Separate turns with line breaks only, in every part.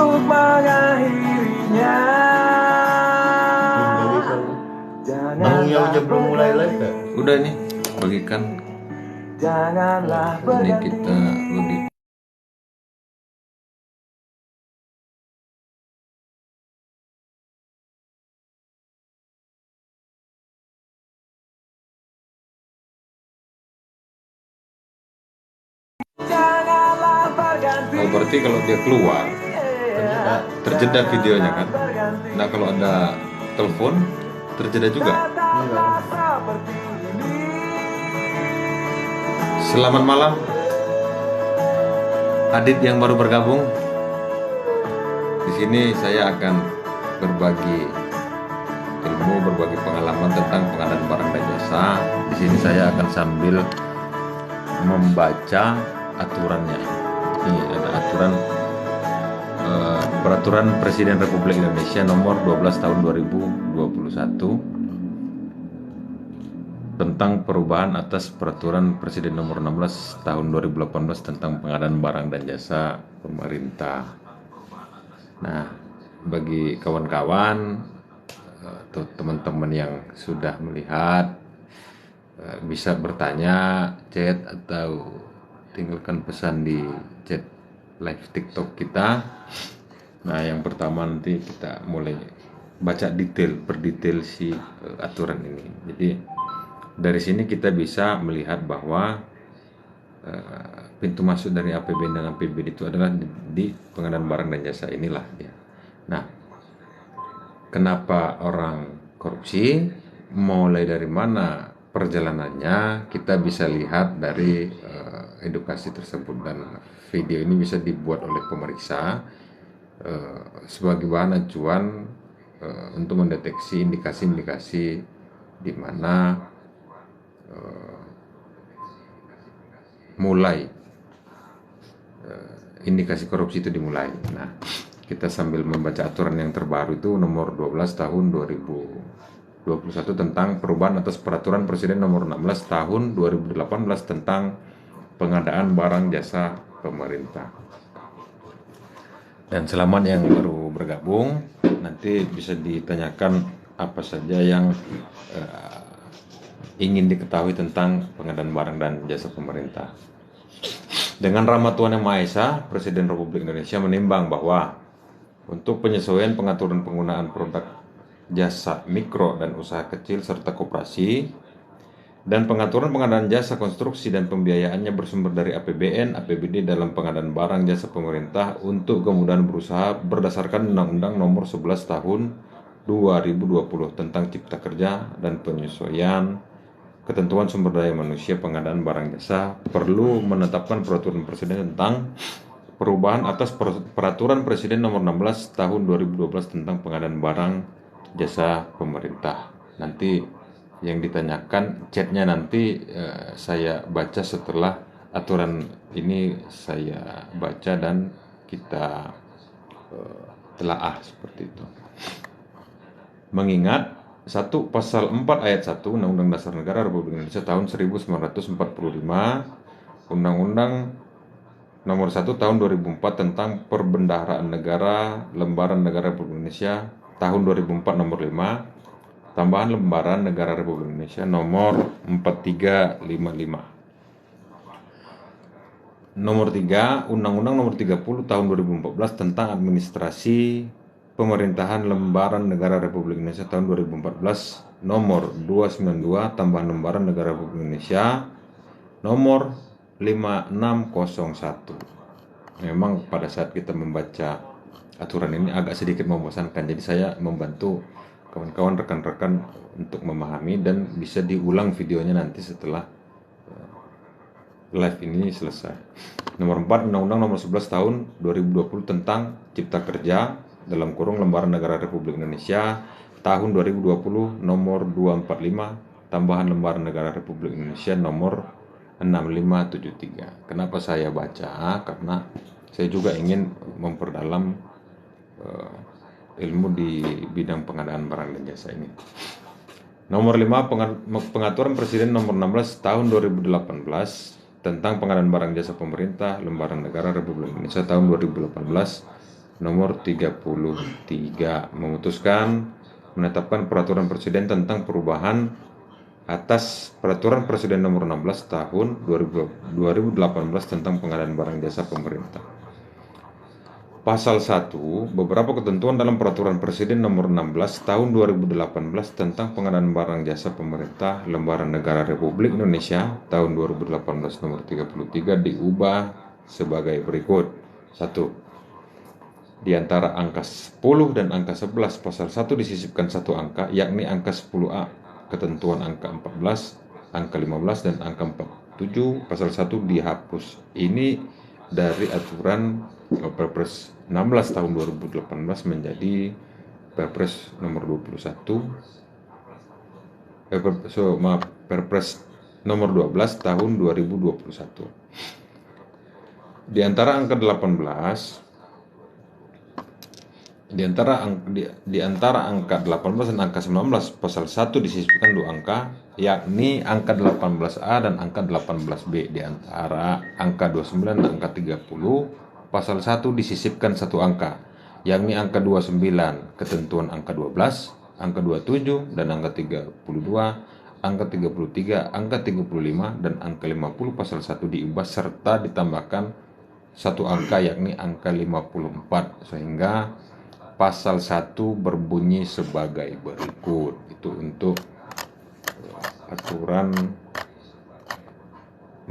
untuk mengakhirinya.
Janganlah
belum mulai live ya?
Udah nih, bagikan.
Janganlah
Ini kita bagi. Oh, berarti kalau dia keluar terjeda videonya kan? Nah, kalau ada telepon terjeda juga. Selamat malam Adit yang baru bergabung. Di sini saya akan berbagi ilmu, berbagi pengalaman tentang pengadaan barang dan jasa. Di sini saya akan sambil membaca aturannya. Ini ada aturan Peraturan Presiden Republik Indonesia Nomor 12 Tahun 2021 tentang perubahan atas Peraturan Presiden Nomor 16 Tahun 2018 tentang pengadaan barang dan jasa pemerintah. Nah, bagi kawan-kawan atau teman-teman yang sudah melihat, bisa bertanya, chat, atau tinggalkan pesan di chat live TikTok kita. Nah, yang pertama nanti kita mulai baca berdetail si aturan ini. Jadi dari sini kita bisa melihat bahwa pintu masuk dari APBN dan APBD itu adalah di pengadaan barang dan jasa inilah ya. Nah, kenapa orang korupsi? Mulai dari mana perjalanannya? Kita bisa lihat dari edukasi tersebut, dan video ini bisa dibuat oleh pemeriksa sebagai bahan acuan untuk mendeteksi indikasi-indikasi di mana mulai indikasi korupsi itu dimulai. Nah, kita sambil membaca aturan yang terbaru itu nomor 12 tahun 2021 tentang perubahan atas Peraturan Presiden nomor 16 tahun 2018 tentang pengadaan barang jasa pemerintah. Dan selamat yang baru bergabung, nanti bisa ditanyakan apa saja yang ingin diketahui tentang pengadaan barang dan jasa pemerintah. Dengan rahmat Tuhan Yang Maha Esa, Presiden Republik Indonesia menimbang bahwa untuk penyesuaian pengaturan penggunaan produk jasa mikro dan usaha kecil serta koperasi, dan pengaturan pengadaan jasa konstruksi dan pembiayaannya bersumber dari APBN, APBD dalam pengadaan barang jasa pemerintah untuk kemudahan berusaha berdasarkan Undang-Undang Nomor 11 Tahun 2020 tentang Cipta Kerja dan penyesuaian ketentuan sumber daya manusia pengadaan barang jasa, perlu menetapkan peraturan presiden tentang perubahan atas Peraturan Presiden Nomor 16 Tahun 2012 tentang pengadaan barang jasa pemerintah. Nanti yang ditanyakan chatnya nanti saya baca setelah aturan ini saya baca dan kita telaah seperti itu. Mengingat 1 Pasal 4 Ayat 1 Undang-Undang Dasar Negara Republik Indonesia tahun 1945, Undang-Undang Nomor 1 Tahun 2004 tentang Perbendaharaan Negara, Lembaran Negara Republik Indonesia tahun 2004 Nomor 5, Tambahan Lembaran Negara Republik Indonesia Nomor 4355. Nomor 3, Undang-Undang Nomor 30 Tahun 2014 tentang Administrasi Pemerintahan Lembaran Negara Republik Indonesia tahun 2014 Nomor 292, Tambahan Lembaran Negara Republik Indonesia Nomor 5601. Memang pada saat kita membaca aturan ini agak sedikit membosankan, jadi saya membantu kawan-kawan rekan-rekan untuk memahami, dan bisa diulang videonya nanti setelah live ini selesai. Nomor 4, Undang-Undang Nomor 11 Tahun 2020 tentang Cipta Kerja dalam kurung Lembaran Negara Republik Indonesia tahun 2020 Nomor 245, Tambahan Lembaran Negara Republik Indonesia Nomor 6573. Kenapa saya baca? Karena saya juga ingin memperdalam ilmu di bidang pengadaan barang dan jasa ini. Nomor 5, Pengaturan Presiden Nomor 16 Tahun 2018 tentang pengadaan barang jasa pemerintah Lembaran Negara Republik Indonesia tahun 2018 nomor 33 memutuskan menetapkan peraturan presiden tentang perubahan atas peraturan presiden nomor 16 tahun 2018 tentang pengadaan barang jasa pemerintah. Pasal 1, beberapa ketentuan dalam peraturan presiden nomor 16 tahun 2018 tentang pengadaan barang jasa pemerintah Lembaran Negara Republik Indonesia tahun 2018 nomor 33 diubah sebagai berikut. 1. Di antara angka 10 dan angka 11 pasal 1 disisipkan satu angka, yakni angka 10A, ketentuan angka 14, angka 15, dan angka 47 pasal 1 dihapus. Ini dari aturan Perpres 16 tahun 2018 menjadi Perpres nomor 21 Perpres nomor 12 tahun 2021. Di antara angka 18 Di antara angka 18 dan angka 19 pasal 1 disisipkan dua angka, yakni angka 18A dan angka 18B. Di antara angka 29 dan angka 30 pasal 1 disisipkan satu angka, yakni angka 29, ketentuan angka 12, angka 27 dan angka 32, angka 33, angka 35 dan angka 50 pasal 1 diubah serta ditambahkan satu angka, yakni angka 54, sehingga pasal 1 berbunyi sebagai berikut. Itu untuk aturan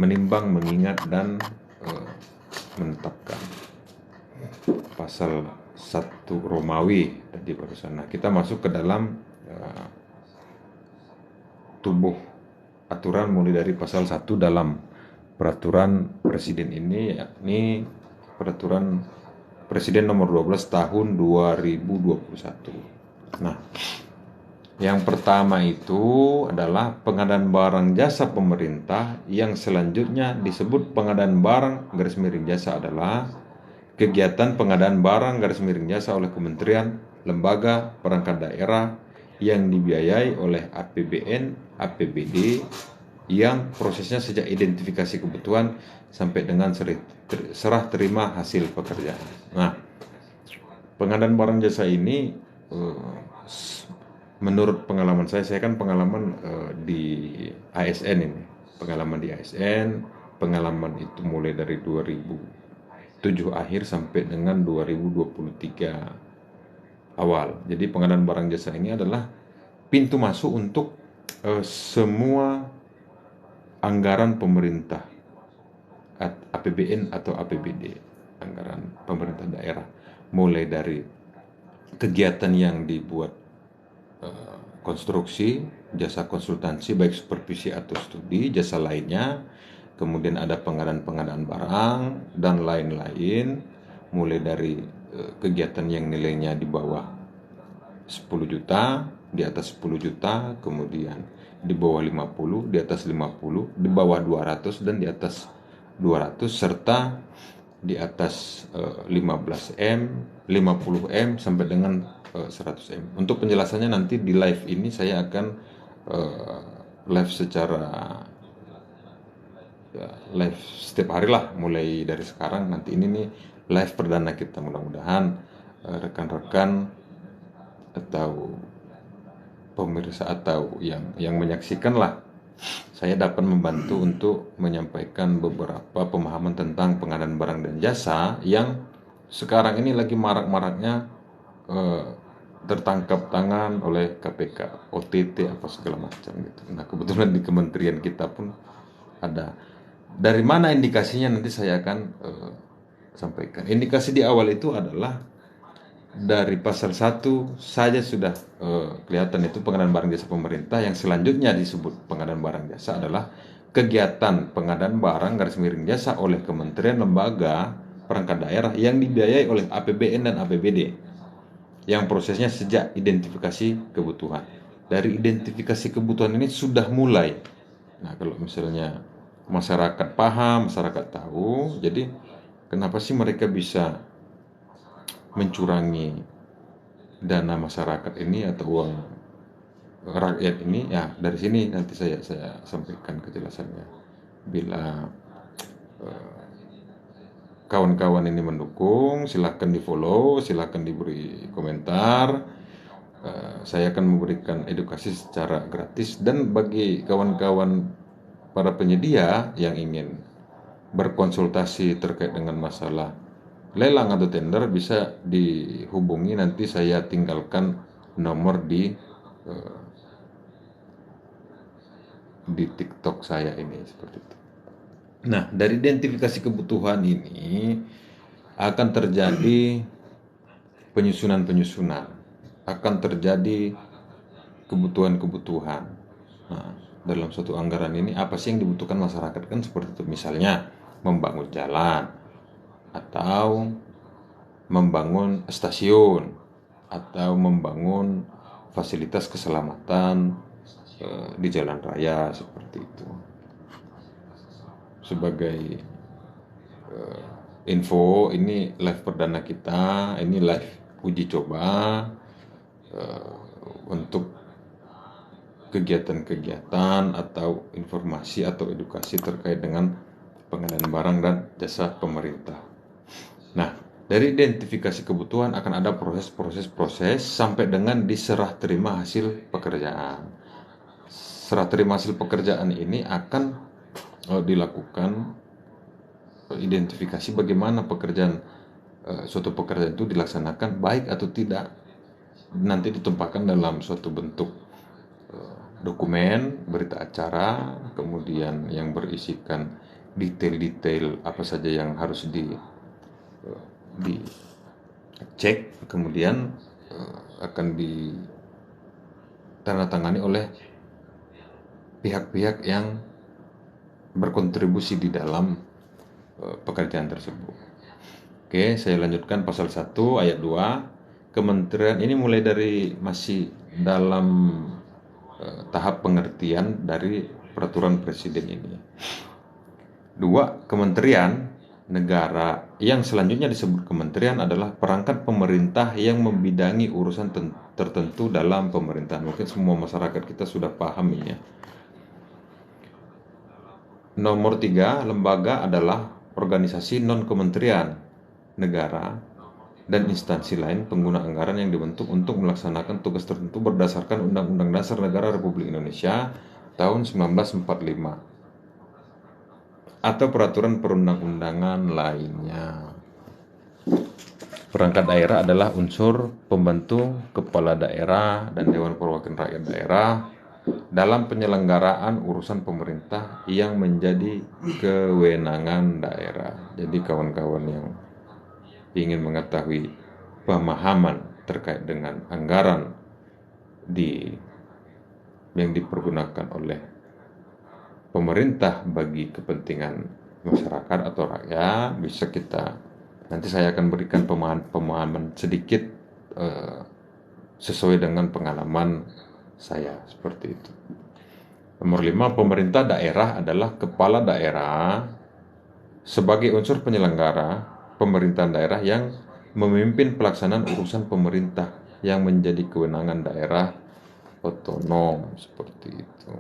menimbang, mengingat, dan menetapkan. Pasal 1 Romawi tadi barusan. Nah, kita masuk ke dalam tubuh aturan mulai dari pasal 1 dalam peraturan presiden ini, yakni peraturan Presiden nomor 12 tahun 2021. Nah, yang pertama itu adalah pengadaan barang jasa pemerintah, yang selanjutnya disebut pengadaan barang garis miring jasa adalah kegiatan pengadaan barang garis miring jasa oleh kementerian, lembaga, perangkat daerah yang dibiayai oleh APBN, APBD, yang prosesnya sejak identifikasi kebutuhan sampai dengan serah terima hasil pekerjaan. Nah, pengadaan barang jasa ini menurut pengalaman saya kan pengalaman di ASN ini. Pengalaman di ASN, pengalaman itu mulai dari 2007 akhir sampai dengan 2023 awal. Jadi pengadaan barang jasa ini adalah pintu masuk untuk semua anggaran pemerintah, APBN atau APBD, anggaran pemerintah daerah, mulai dari kegiatan yang dibuat konstruksi, jasa konsultansi baik supervisi atau studi, jasa lainnya, kemudian ada pengadaan barang dan lain-lain, mulai dari kegiatan yang nilainya di bawah 10 juta, di atas 10 juta, kemudian di bawah 50, di atas 50, di bawah 200 dan di atas 200, serta di atas 15M, 50M sampai dengan 100M. Untuk penjelasannya nanti di live ini saya akan live secara live setiap hari lah, mulai dari sekarang. Nanti ini nih live perdana kita, mudah-mudahan rekan-rekan atau pemirsa atau yang menyaksikan lah, saya dapat membantu untuk menyampaikan beberapa pemahaman tentang pengadaan barang dan jasa yang sekarang ini lagi marak-maraknya tertangkap tangan oleh KPK, OTT apa segala macam gitu. Nah, kebetulan di kementerian kita pun ada. Dari mana indikasinya nanti saya akan sampaikan. Indikasi di awal itu adalah dari pasal 1 saja sudah kelihatan, itu pengadaan barang jasa pemerintah. Yang selanjutnya disebut pengadaan barang jasa adalah kegiatan pengadaan barang garis miring jasa oleh kementerian, lembaga, perangkat daerah yang dibiayai oleh APBN dan APBD, yang prosesnya sejak identifikasi kebutuhan. Dari identifikasi kebutuhan ini sudah mulai. Nah, kalau misalnya masyarakat paham, masyarakat tahu, jadi kenapa sih mereka bisa mencurangi dana masyarakat ini atau uang rakyat ini? Ya, dari sini nanti saya sampaikan kejelasannya bila kawan-kawan ini mendukung, silahkan di follow, silahkan diberi komentar. Saya akan memberikan edukasi secara gratis, dan bagi kawan-kawan para penyedia yang ingin berkonsultasi terkait dengan masalah lelang atau tender, bisa dihubungi. Nanti saya tinggalkan nomor di TikTok saya ini, seperti itu. Nah, dari identifikasi kebutuhan ini akan terjadi penyusunan-penyusunan, akan terjadi kebutuhan-kebutuhan. Nah, dalam suatu anggaran ini apa sih yang dibutuhkan masyarakat, kan seperti itu. Misalnya membangun jalan, atau membangun stasiun, atau membangun fasilitas keselamatan di jalan raya, seperti itu. Sebagai info, ini live perdana kita, ini live uji coba untuk kegiatan-kegiatan atau informasi atau edukasi terkait dengan pengadaan barang dan jasa pemerintah. Nah, dari identifikasi kebutuhan akan ada proses sampai dengan diserah terima hasil pekerjaan. Serah terima hasil pekerjaan ini akan dilakukan identifikasi bagaimana suatu pekerjaan itu dilaksanakan baik atau tidak. Nanti ditumpahkan dalam suatu bentuk dokumen, berita acara, kemudian yang berisikan detail-detail apa saja yang harus dicek, kemudian akan ditandatangani oleh pihak-pihak yang berkontribusi di dalam pekerjaan tersebut. Oke, saya lanjutkan pasal 1 ayat 2. Kementerian ini mulai dari masih dalam tahap pengertian dari peraturan presiden ini. 2. Kementerian negara. Yang selanjutnya disebut kementerian adalah perangkat pemerintah yang membidangi urusan tertentu dalam pemerintahan. Mungkin semua masyarakat kita sudah paham ya. Nomor 3, lembaga adalah organisasi non-kementerian negara dan instansi lain pengguna anggaran yang dibentuk untuk melaksanakan tugas tertentu berdasarkan Undang-Undang Dasar Negara Republik Indonesia tahun 1945 atau peraturan perundang-undangan lainnya. Perangkat daerah adalah unsur pembantu kepala daerah dan Dewan Perwakilan Rakyat Daerah dalam penyelenggaraan urusan pemerintah yang menjadi kewenangan daerah. Jadi kawan-kawan yang ingin mengetahui pemahaman terkait dengan anggaran yang dipergunakan oleh pemerintah bagi kepentingan masyarakat atau rakyat, bisa nanti saya akan berikan pemahaman sedikit sesuai dengan pengalaman saya, seperti itu. Nomor 5, pemerintah daerah adalah kepala daerah sebagai unsur penyelenggara pemerintahan daerah yang memimpin pelaksanaan urusan pemerintah yang menjadi kewenangan daerah otonom, seperti itu.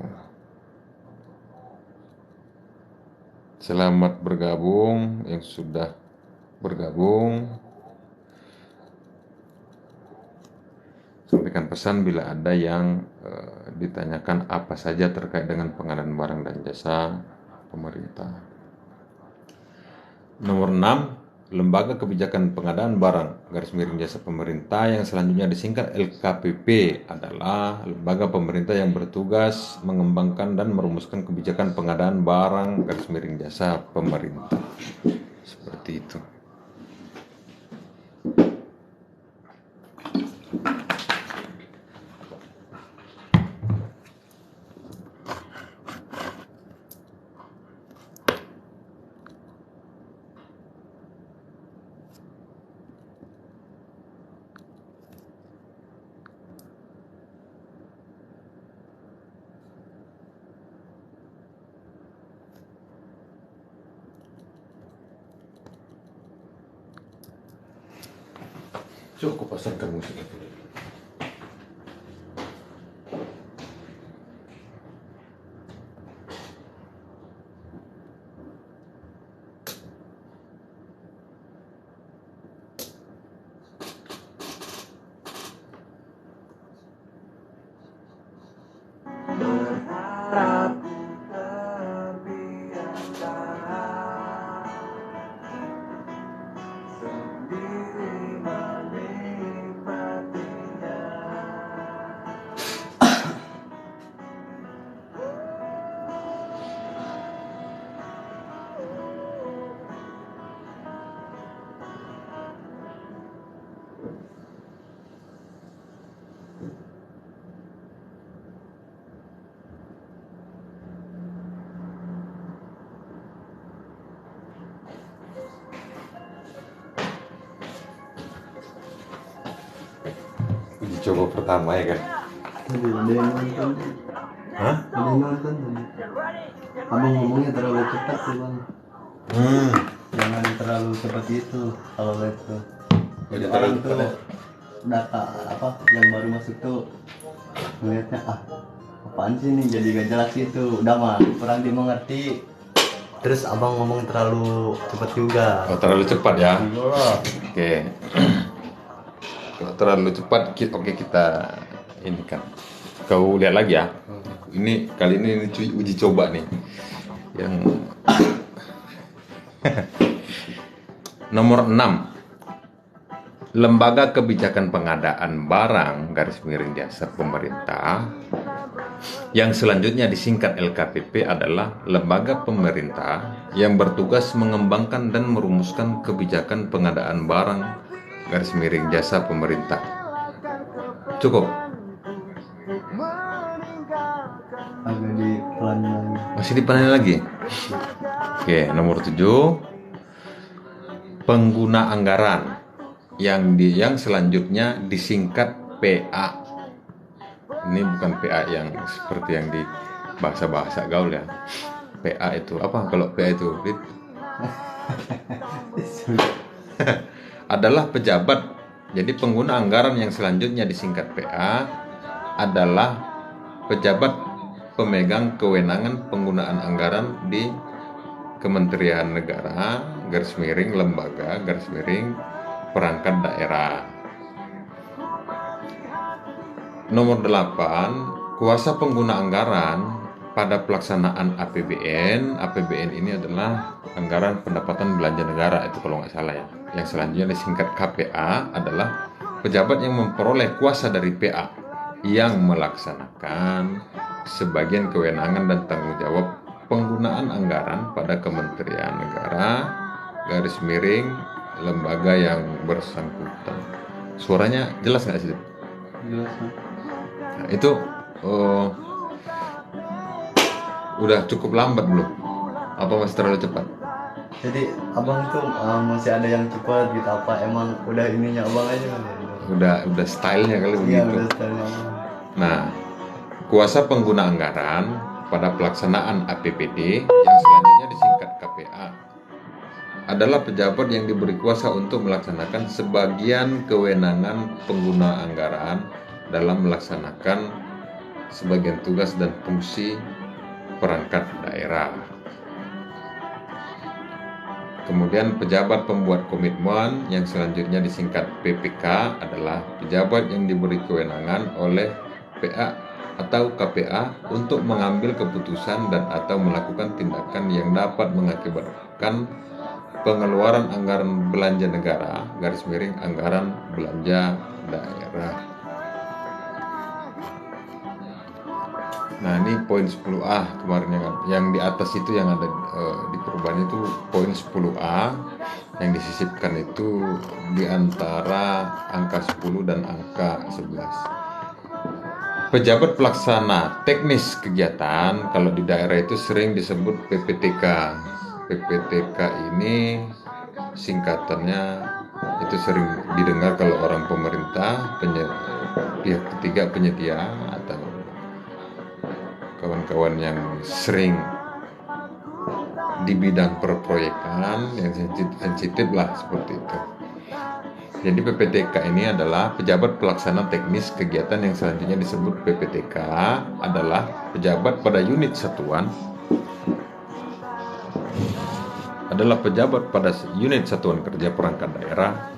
Selamat bergabung yang sudah bergabung. Sampaikan pesan bila ada yang ditanyakan apa saja terkait dengan pengadaan barang dan jasa pemerintah. Nomor 6, Lembaga Kebijakan Pengadaan Barang _Jasa Pemerintah yang selanjutnya disingkat LKPP adalah lembaga pemerintah yang bertugas mengembangkan dan merumuskan kebijakan pengadaan barang _jasa pemerintah. Seperti itu. Cukup pasangkan musik itu. coba pertama ya kan.
Ada yang nonton.
Hah?
Ada yang nonton tadi. Abang ngomongnya terlalu cepat tuh bang. Jangan terlalu cepat itu kalau lihat tuh. Jadi
terlalu
orang
cepat
tuh
ya?
data apa yang baru masuk tuh melihatnya apaan sih nih, jadi gak jelas itu. Udah mah kurang dimengerti. Terus abang ngomong terlalu cepat juga.
Oh, terlalu cepat ya.
Iya.
Oke. Kalau terlalu cepat, oke kita ini kan. Kau lihat lagi ya. Ini kali ini uji coba nih. Yang nomor 6. Lembaga Kebijakan Pengadaan Barang _jasa pemerintah yang selanjutnya disingkat LKPP adalah lembaga pemerintah yang bertugas mengembangkan dan merumuskan kebijakan pengadaan barang _jasa pemerintah. Cukup?
Agak dipelan lagi.
Masih dipelan lagi? Oke, nomor 7. Pengguna anggaran yang selanjutnya disingkat PA. Ini bukan PA yang seperti yang di bahasa-bahasa gaul ya. PA itu apa? Kalau PA itu adalah pejabat. Jadi pengguna anggaran yang selanjutnya disingkat PA adalah pejabat pemegang kewenangan penggunaan anggaran di Kementerian Negara _lembaga perangkat daerah. Nomor 8, kuasa pengguna anggaran pada pelaksanaan APBN. APBN ini adalah anggaran pendapatan belanja negara, itu kalau nggak salah ya. Yang selanjutnya disingkat KPA adalah pejabat yang memperoleh kuasa dari PA yang melaksanakan sebagian kewenangan dan tanggung jawab penggunaan anggaran pada Kementerian Negara lembaga yang bersangkutan. Suaranya jelas nggak sih?
Jelas.
Nah, itu udah cukup lambat belum? Apa masih terlalu cepat?
Jadi abang tuh masih ada yang cepat gitu, apa emang udah ininya abang aja kan?
Udah stylenya kali
Iya
begitu.
udah stylenya abang.
Nah, kuasa pengguna anggaran pada pelaksanaan APBD yang selanjutnya disingkat KPA adalah pejabat yang diberi kuasa untuk melaksanakan sebagian kewenangan pengguna anggaran dalam melaksanakan sebagian tugas dan fungsi perangkat daerah. Kemudian pejabat pembuat komitmen yang selanjutnya disingkat PPK adalah pejabat yang diberi kewenangan oleh PA atau KPA untuk mengambil keputusan dan atau melakukan tindakan yang dapat mengakibatkan pengeluaran anggaran belanja negara anggaran belanja daerah. Nah, ini poin 10A kemarin yang di atas itu yang ada di perubahan itu poin 10A yang disisipkan itu di antara angka 10 dan angka 11. Pejabat pelaksana teknis kegiatan kalau di daerah itu sering disebut PPTK. PPTK ini singkatannya itu sering didengar kalau orang pemerintah, pihak ketiga penyedia atau kawan-kawan yang sering di bidang perproyekan yang sensitif lah seperti itu. Jadi PPTK ini adalah pejabat pelaksana teknis kegiatan yang selanjutnya disebut PPTK adalah pejabat pada unit satuan kerja perangkat daerah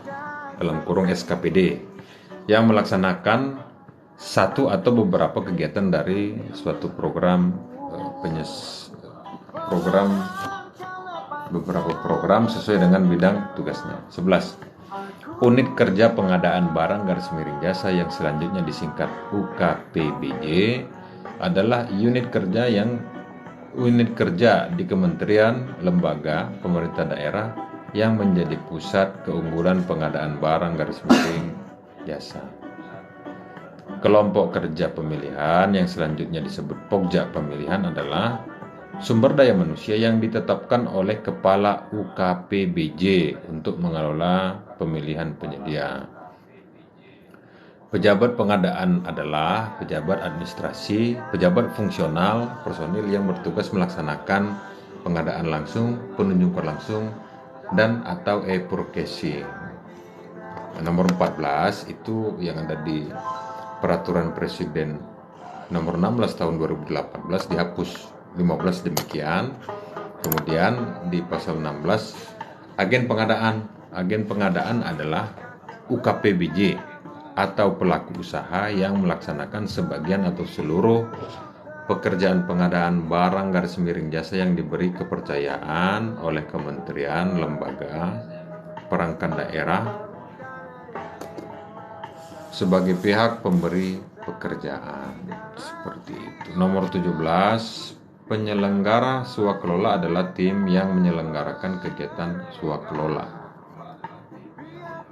dalam kurung SKPD yang melaksanakan satu atau beberapa kegiatan dari suatu beberapa program sesuai dengan bidang tugasnya. 11. Unit kerja pengadaan barang _jasa yang selanjutnya disingkat UKPBJ adalah unit kerja di kementerian, lembaga, pemerintah daerah yang menjadi pusat keunggulan pengadaan barang _jasa. Kelompok kerja pemilihan yang selanjutnya disebut Pokja pemilihan adalah sumber daya manusia yang ditetapkan oleh Kepala UKPBJ untuk mengelola pemilihan penyedia. Pejabat pengadaan adalah pejabat administrasi, pejabat fungsional, personil yang bertugas melaksanakan pengadaan langsung, penunjukan langsung, dan atau e-purchasing. Nomor 14 itu yang ada di Peraturan Presiden nomor 16 tahun 2018 dihapus, 15 demikian. Kemudian di pasal 16 agen pengadaan. Agen pengadaan adalah UKPBJ atau pelaku usaha yang melaksanakan sebagian atau seluruh pekerjaan pengadaan barang garis miring jasa yang diberi kepercayaan oleh kementerian, lembaga, perangkat daerah sebagai pihak pemberi pekerjaan. Seperti itu. Nomor 17, penyelenggara swakelola adalah tim yang menyelenggarakan kegiatan swakelola.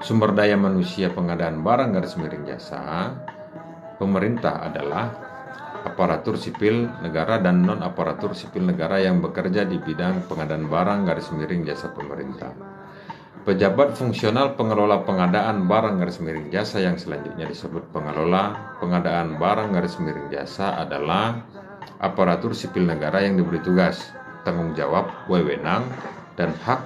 Sumber daya manusia pengadaan barang garis miring jasa pemerintah adalah aparatur sipil negara dan non aparatur sipil negara yang bekerja di bidang pengadaan barang garis miring jasa pemerintah. Pejabat fungsional pengelola pengadaan barang garis miring jasa yang selanjutnya disebut pengelola pengadaan barang garis miring jasa adalah aparatur sipil negara yang diberi tugas, tanggung jawab, wewenang, dan hak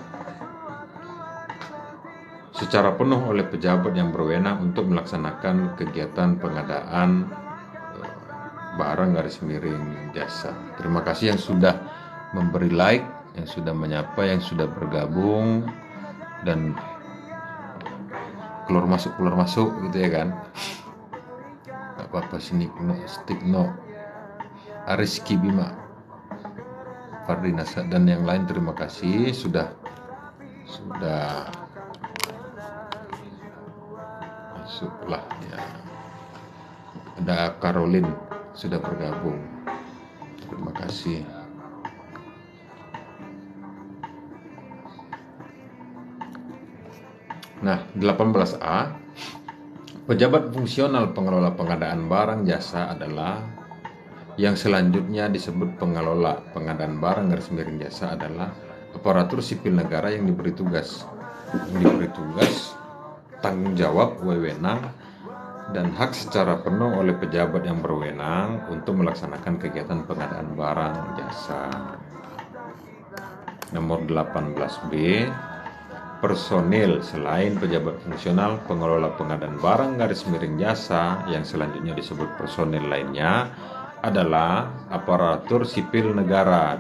secara penuh oleh pejabat yang berwenang untuk melaksanakan kegiatan pengadaan barang garis miring jasa. Terima kasih yang sudah memberi like, yang sudah menyapa, yang sudah bergabung dan keluar masuk gitu ya kan. Gak apa-apa, Stigno, Ariski Bima, Fardinasa dan yang lain, terima kasih sudah masuklah ya. Ada Caroline sudah bergabung, terima kasih. Nah, 18A, pejabat fungsional pengelola pengadaan barang jasa adalah yang selanjutnya disebut pengelola pengadaan barang garis miring jasa adalah aparatur sipil negara yang diberi tugas, tanggung jawab, wewenang, dan hak secara penuh oleh pejabat yang berwenang untuk melaksanakan kegiatan pengadaan barang jasa. Nomor 18B, personil selain pejabat fungsional pengelola pengadaan barang garis miring jasa yang selanjutnya disebut personil lainnya adalah aparatur sipil negara.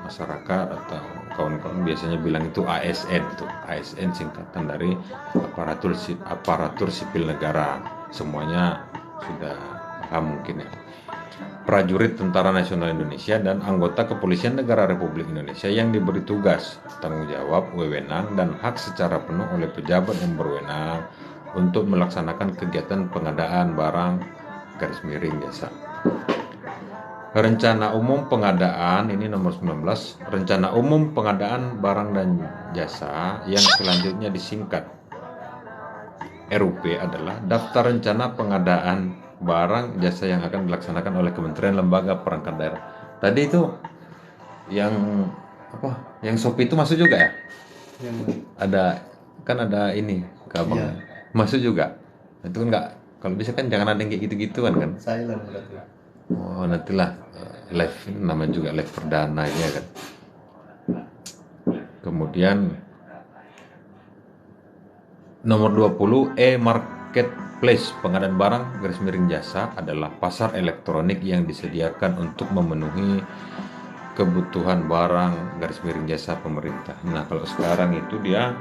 Masyarakat atau kawan-kawan biasanya bilang itu ASN, itu ASN singkatan dari aparatur sipil negara. Semuanya sudah paham mungkin ya. Prajurit Tentara Nasional Indonesia dan anggota Kepolisian Negara Republik Indonesia yang diberi tugas, tanggung jawab, wewenang, dan hak secara penuh oleh pejabat yang berwenang untuk melaksanakan kegiatan pengadaan barang garis miring jasa. Rencana umum pengadaan, ini nomor 19, rencana umum pengadaan barang dan jasa yang selanjutnya disingkat RUP adalah daftar rencana pengadaan barang jasa yang akan dilaksanakan oleh kementerian, lembaga, perangkat daerah. Tadi itu yang apa? Yang Shopee itu masuk juga ya? Ada ini kabang. Iya. Masuk juga. Itu kan enggak, kalau bisa kan jangan ada yang kayak gitu-gituan kan.
Silent berarti.
Oh, nantilah live, namanya juga live perdana ya kan. Kemudian nomor 20, e-marketplace pengadaan barang garis miring jasa adalah pasar elektronik yang disediakan untuk memenuhi kebutuhan barang garis miring jasa pemerintah. Nah, kalau sekarang itu dia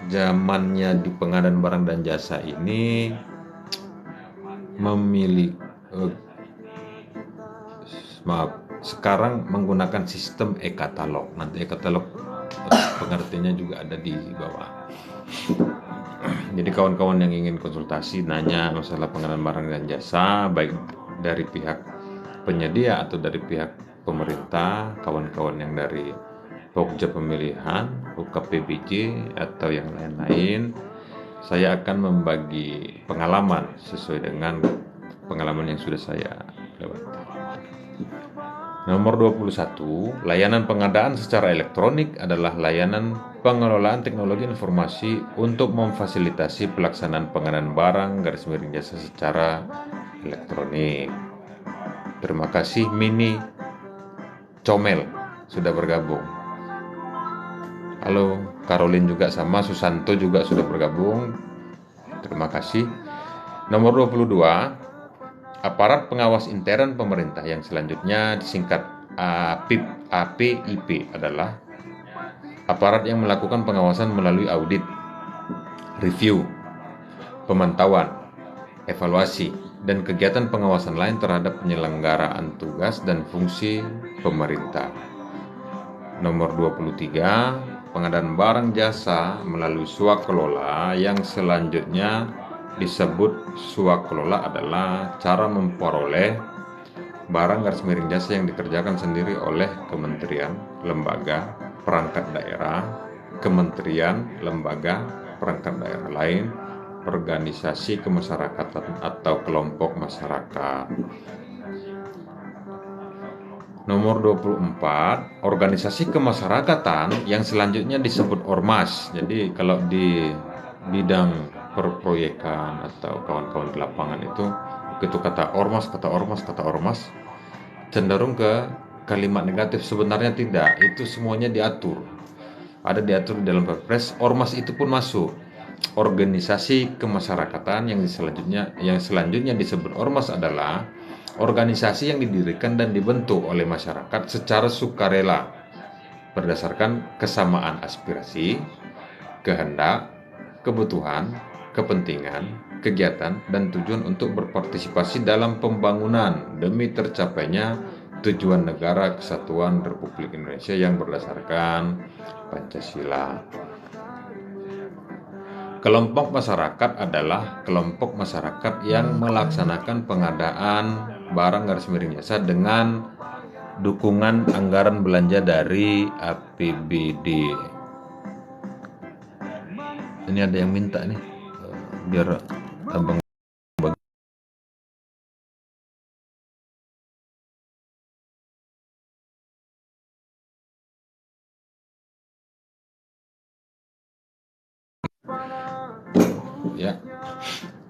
zamannya di pengadaan barang dan jasa ini sekarang menggunakan sistem e-katalog. Nanti e-katalog pengertiannya juga ada di bawah. Jadi kawan-kawan yang ingin konsultasi, nanya masalah pengadaan barang dan jasa, baik dari pihak penyedia atau dari pihak pemerintah, kawan-kawan yang dari Pokja Pemilihan, UKPBJ atau yang lain-lain, saya akan membagi pengalaman sesuai dengan pengalaman yang sudah saya lewati. Nomor 21, layanan pengadaan secara elektronik adalah layanan pengelolaan teknologi informasi untuk memfasilitasi pelaksanaan pengadaan barang garis miring jasa secara elektronik. Terima kasih Mini Comel sudah bergabung. Halo, Caroline juga sama, Susanto juga sudah bergabung. Terima kasih. Nomor 22, aparat pengawas intern pemerintah yang selanjutnya disingkat APIP adalah aparat yang melakukan pengawasan melalui audit, review, pemantauan, evaluasi, dan kegiatan pengawasan lain terhadap penyelenggaraan tugas dan fungsi pemerintah. Nomor 23, pengadaan barang jasa melalui swakelola yang selanjutnya disebut swakelola adalah cara memperoleh barang garis miring jasa yang dikerjakan sendiri oleh kementerian, lembaga, perangkat daerah, kementerian, lembaga, perangkat daerah lain, organisasi kemasyarakatan atau kelompok masyarakat. Nomor 24, organisasi kemasyarakatan yang selanjutnya disebut ormas. Jadi kalau di bidang perproyekan atau kawan-kawan di lapangan itu kata ormas cenderung ke kalimat negatif. Sebenarnya tidak, itu semuanya diatur. Ada diatur di dalam Perpres. Ormas itu pun masuk. Organisasi kemasyarakatan yang selanjutnya disebut ormas adalah organisasi yang didirikan dan dibentuk oleh masyarakat secara sukarela berdasarkan kesamaan aspirasi, kehendak, kebutuhan, kepentingan, kegiatan, dan tujuan untuk berpartisipasi dalam pembangunan demi tercapainya tujuan negara kesatuan Republik Indonesia yang berdasarkan Pancasila. Kelompok masyarakat adalah kelompok masyarakat yang melaksanakan pengadaan barang garis miring jasa dengan dukungan anggaran belanja dari APBD. Ini ada yang minta nih, biar abang ya.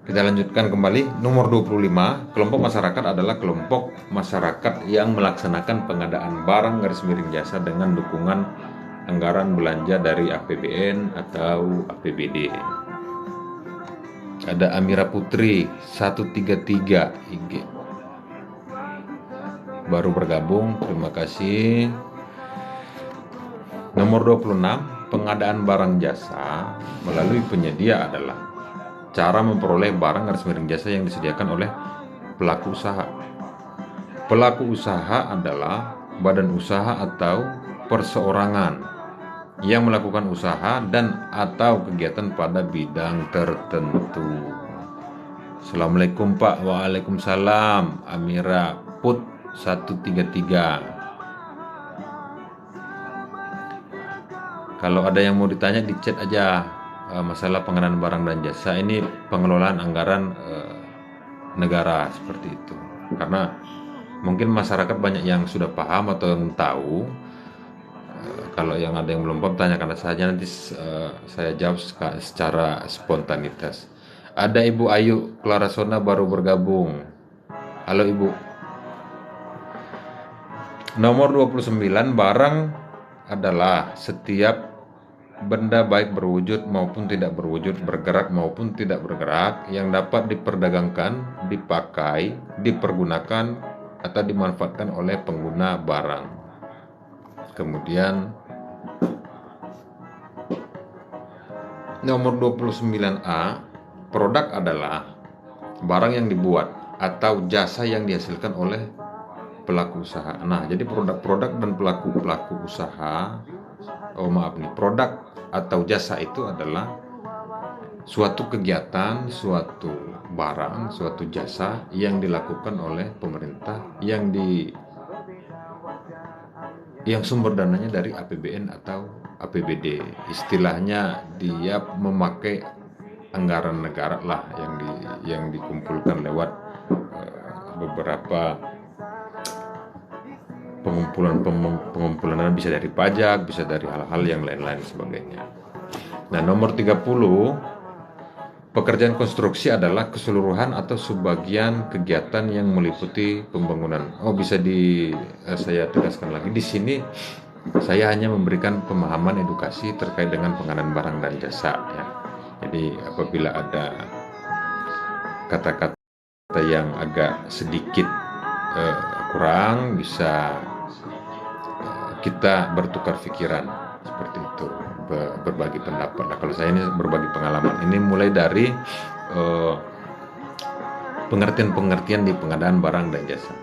Kita lanjutkan kembali. Nomor 25, kelompok masyarakat adalah kelompok masyarakat yang melaksanakan pengadaan barang garis miring jasa dengan dukungan anggaran belanja dari APBN atau APBD. Ada Amira Putri 133 IG baru bergabung, terima kasih. Nomor 26, pengadaan barang jasa melalui penyedia adalah cara memperoleh barang garis miring jasa yang disediakan oleh pelaku usaha. Pelaku usaha adalah badan usaha atau perseorangan yang melakukan usaha dan atau kegiatan pada bidang tertentu. Assalamualaikum Pak. Waalaikumsalam. Amira Put 133. Kalau ada yang mau ditanya di chat aja. Masalah pengadaan barang dan jasa ini pengelolaan anggaran negara seperti itu. Karena mungkin masyarakat banyak yang sudah paham atau yang tahu. Kalau yang ada yang belum paham, tanyakan saja, nanti saya jawab secara spontanitas. Ada Ibu Ayu Clarasona baru bergabung. Halo Ibu. Nomor 29, barang adalah setiap benda baik berwujud maupun tidak berwujud, bergerak maupun tidak bergerak yang dapat diperdagangkan, dipakai, dipergunakan atau dimanfaatkan oleh pengguna barang. Kemudian nomor 29A, produk adalah barang yang dibuat atau jasa yang dihasilkan oleh pelaku usaha. Nah, jadi produk-produk dan pelaku usaha, produk atau jasa itu adalah suatu kegiatan, suatu barang, suatu jasa yang dilakukan oleh pemerintah yang sumber dananya dari APBN atau APBD. Istilahnya dia memakai anggaran negara lah yang dikumpulkan lewat beberapa pengumpulan dana bisa dari pajak, bisa dari hal-hal yang lain-lain sebagainya. Nah, nomor 30, pekerjaan konstruksi adalah keseluruhan atau sebagian kegiatan yang meliputi pembangunan. Saya tegaskan lagi di sini, saya hanya memberikan pemahaman edukasi terkait dengan pengadaan barang dan jasa ya. Jadi apabila ada kata-kata yang agak sedikit kurang, bisa kita bertukar pikiran seperti itu, berbagi pendapat. Nah, kalau saya ini berbagi pengalaman, ini mulai dari pengertian-pengertian di pengadaan barang dan jasa.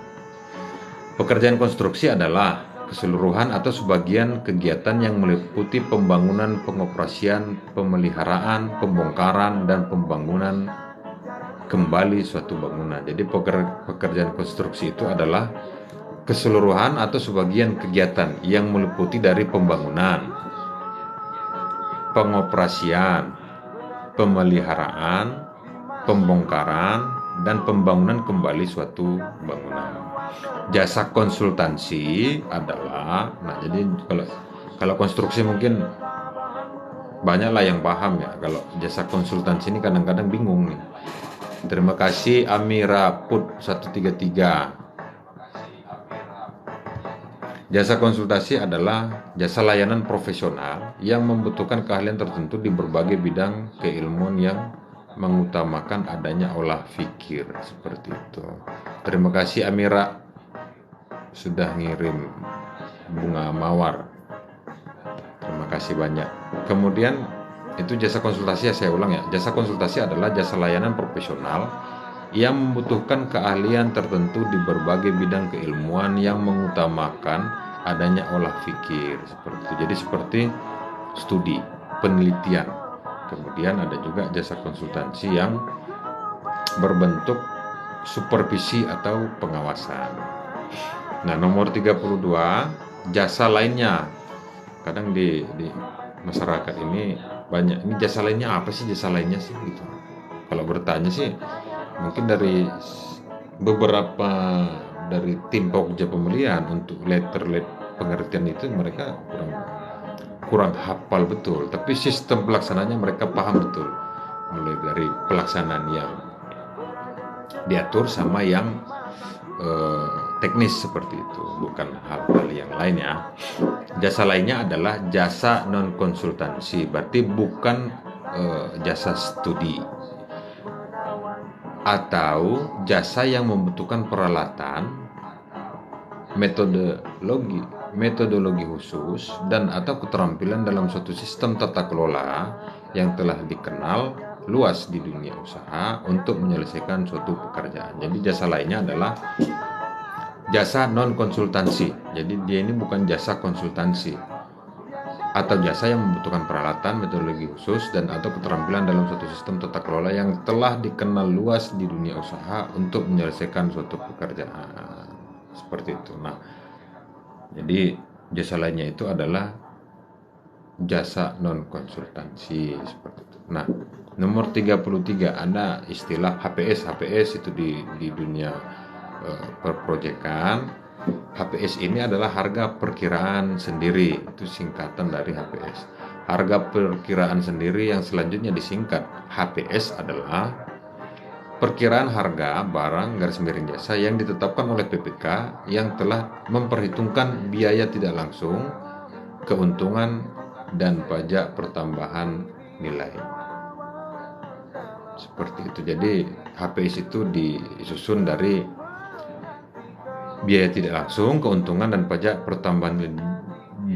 Pekerjaan konstruksi adalah keseluruhan atau sebagian kegiatan yang meliputi pembangunan, pengoperasian, pemeliharaan, pembongkaran, dan pembangunan kembali suatu bangunan. Jadi pekerjaan konstruksi itu adalah keseluruhan atau sebagian kegiatan yang meliputi dari pembangunan, pengoperasian, pemeliharaan, pembongkaran, dan pembangunan kembali suatu bangunan. Jasa konsultansi adalah, jadi kalau konstruksi mungkin banyaklah yang paham ya. Kalau jasa konsultansi ini kadang-kadang bingung nih. Terima kasih Amira Put 133. Jasa konsultasi adalah jasa layanan profesional yang membutuhkan keahlian tertentu di berbagai bidang keilmuan yang mengutamakan adanya olah pikir, seperti itu. Terima kasih Amira sudah ngirim bunga mawar. Terima kasih banyak. Kemudian itu jasa konsultasi, saya ulang ya. Jasa konsultasi adalah jasa layanan profesional yang membutuhkan keahlian tertentu di berbagai bidang keilmuan yang mengutamakan adanya olah fikir, seperti itu. Jadi seperti studi, penelitian. Kemudian ada juga jasa konsultansi yang berbentuk supervisi atau pengawasan. Nah, nomor 32, jasa lainnya. Kadang di masyarakat ini banyak, ini jasa lainnya apa sih, jasa lainnya sih gitu. Kalau bertanya sih mungkin dari beberapa dari tim Pokja Pemilihan untuk letter pengertian itu mereka kurang hafal betul, tapi sistem pelaksananya mereka paham betul, mulai dari pelaksanaan yang diatur sama yang teknis seperti itu, bukan hal-hal yang lain ya. Jasa lainnya adalah jasa non konsultansi, berarti bukan jasa studi atau jasa yang membutuhkan peralatan, metodologi khusus, dan atau keterampilan dalam suatu sistem tata kelola yang telah dikenal luas di dunia usaha untuk menyelesaikan suatu pekerjaan. Jadi jasa lainnya adalah jasa non konsultansi. Jadi dia ini bukan jasa konsultansi atau jasa yang membutuhkan peralatan, metodologi khusus, dan atau keterampilan dalam suatu sistem tata kelola yang telah dikenal luas di dunia usaha untuk menyelesaikan suatu pekerjaan, seperti itu. Nah, jadi jasa lainnya itu adalah jasa non konsultansi, seperti itu. Nah, nomor 33 ada istilah HPS. HPS itu di dunia perprojekan. HPS ini adalah harga perkiraan sendiri, itu singkatan dari HPS. Harga perkiraan sendiri yang selanjutnya disingkat HPS adalah perkiraan harga barang garis miring jasa yang ditetapkan oleh PPK yang telah memperhitungkan biaya tidak langsung, keuntungan, dan pajak pertambahan nilai. Seperti itu. Jadi HPS itu disusun dari biaya tidak langsung, keuntungan, dan pajak pertambahan.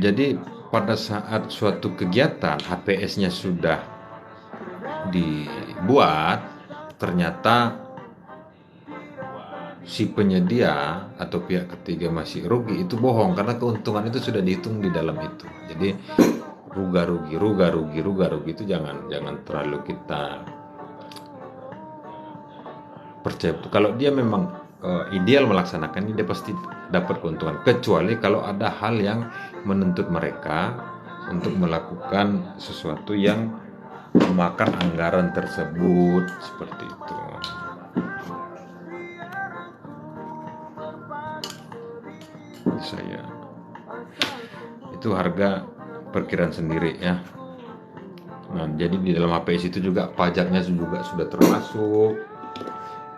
Jadi pada saat suatu kegiatan HPS-nya sudah dibuat, ternyata si penyedia atau pihak ketiga masih rugi, itu bohong, karena keuntungan itu sudah dihitung di dalam itu. Jadi ruga rugi itu jangan terlalu kita percaya. Kalau dia memang ideal melaksanakannya, dia pasti dapat keuntungan, kecuali kalau ada hal yang menuntut mereka untuk melakukan sesuatu yang memakan anggaran tersebut, seperti itu. saya. Itu harga perkiraan sendiri ya. Nah, jadi di dalam HPS itu juga pajaknya juga sudah termasuk.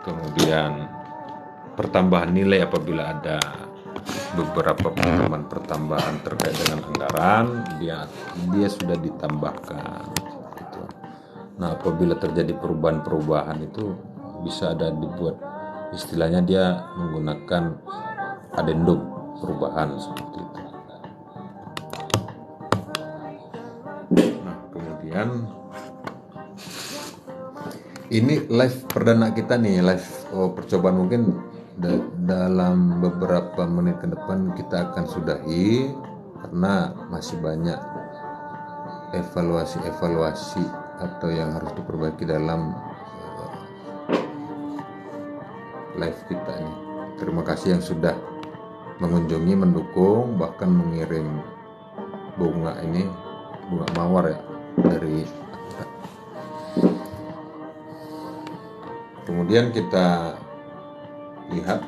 Kemudian pertambahan nilai apabila ada beberapa pertambahan terkait dengan anggaran, dia sudah ditambahkan gitu. Nah, apabila terjadi perubahan-perubahan itu bisa ada dibuat, istilahnya dia menggunakan adendum perubahan seperti itu. Nah, kemudian ini live perdana kita nih, live percobaan. Mungkin dalam beberapa menit ke depan kita akan sudahi karena masih banyak evaluasi atau yang harus diperbaiki dalam live kita ini. Terima kasih yang sudah mengunjungi, mendukung, bahkan mengirim bunga mawar ya dari. Kemudian kita lihat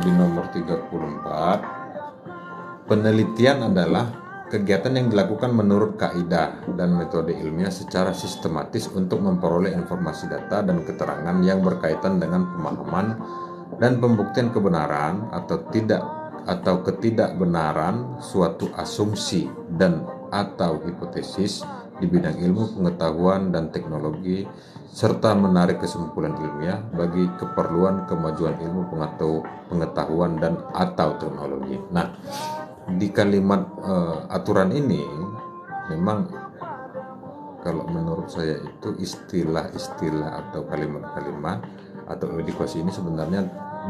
di nomor 34, penelitian adalah kegiatan yang dilakukan menurut kaidah dan metode ilmiah secara sistematis untuk memperoleh informasi data dan keterangan yang berkaitan dengan pemahaman dan pembuktian kebenaran atau ketidakbenaran suatu asumsi dan atau hipotesis di bidang ilmu pengetahuan dan teknologi, serta menarik kesimpulan ilmiah bagi keperluan kemajuan ilmu pengetahuan dan atau teknologi. Nah, di kalimat aturan ini memang kalau menurut saya itu istilah-istilah atau kalimat-kalimat atau edukasi ini sebenarnya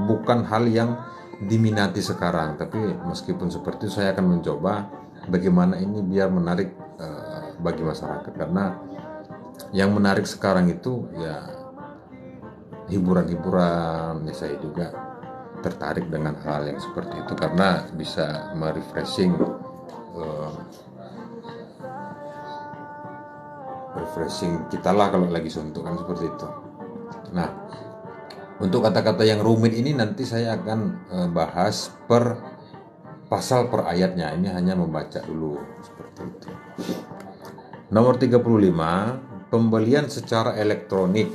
bukan hal yang diminati sekarang, tapi meskipun seperti itu saya akan mencoba bagaimana ini biar menarik bagi masyarakat, karena yang menarik sekarang itu ya hiburan-hiburan. Ya, saya juga tertarik dengan hal yang seperti itu karena bisa refreshing kita lah kalau lagi suntuk kan seperti itu. Nah, untuk kata-kata yang rumit ini nanti saya akan bahas per pasal per ayatnya. Ini hanya membaca dulu seperti itu. Nomor 35, pembelian secara elektronik.